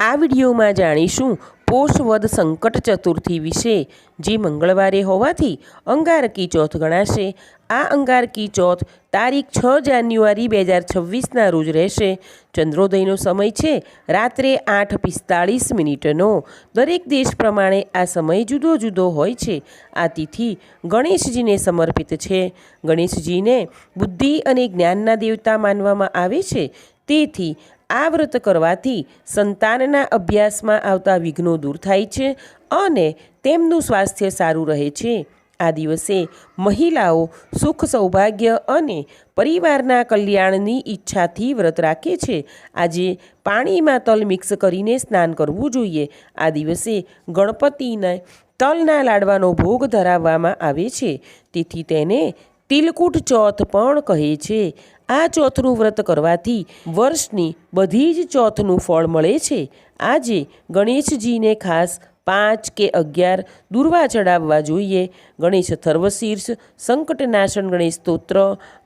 આ વિડીયોમાં જાણીશું પોષ વદ સંકટ ચતુર્થી વિશે, જે મંગળવારે હોવાથી અંગારકી ચોથ ગણાશે। આ અંગારકી ચોથ તારીખ 6 જાન્યુઆરી 2026ના રોજ રહેશે। ચંદ્રોદયનો સમય છે રાત્રે 8:45 દરેક દેશ પ્રમાણે આ સમય જુદો જુદો હોય છે। આ તિથિ ગણેશજીને સમર્પિત છે। ગણેશજીને બુદ્ધિ અને જ્ઞાનના દેવતા માનવામાં આવે છે, તેથી આ વ્રત કરવાથી સંતાનના અભ્યાસમાં આવતા વિઘ્નો દૂર થાય છે અને તેમનું સ્વાસ્થ્ય સારું રહે છે। આ દિવસે મહિલાઓ સુખ, સૌભાગ્ય અને પરિવારના કલ્યાણની ઈચ્છાથી વ્રત રાખે છે। આજે પાણીમાં તલ મિક્સ કરીને સ્નાન કરવું જોઈએ। આ દિવસે ગણપતિને તલના લાડવાનો ભોગ ધરાવવામાં આવે છે, તેથી તેને તિલકુટ ચોથ પણ કહે છે। આ ચોથનું વ્રત કરવાથી વર્ષની બધી જ ચોથનું ફળ મળે છે। આજે ગણેશજીને ખાસ 5 કે 11 દુર્વા ચડાવવા જોઈએ। ગણેશ થર્વશીર્ષ, સંકટનાશન ગણેશ સ્તોત્ર,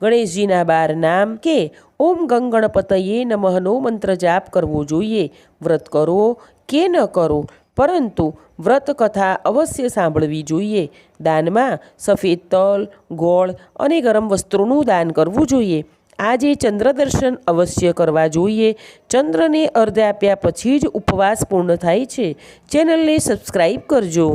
ગણેશજીના 12 નામ કે ઓમ ગંગણપતયે નમઃનો મંત્ર જાપ કરવો જોઈએ। વ્રત કરો કે ન કરો, પરંતુ વ્રત કથા અવશ્ય સાંભળવી જોઈએ। દાનમાં સફેદ તલ, ગોળ અને ગરમ વસ્ત્રોનું દાન કરવું જોઈએ। આજે ચંદ્ર દર્શન અવશ્ય કરવા જોઈએ। ચંદ્રને અર્ઘ્ય આપ્યા પછી જ ઉપવાસ પૂર્ણ થાય છે। ચેનલને સબસ્ક્રાઈબ કરજો।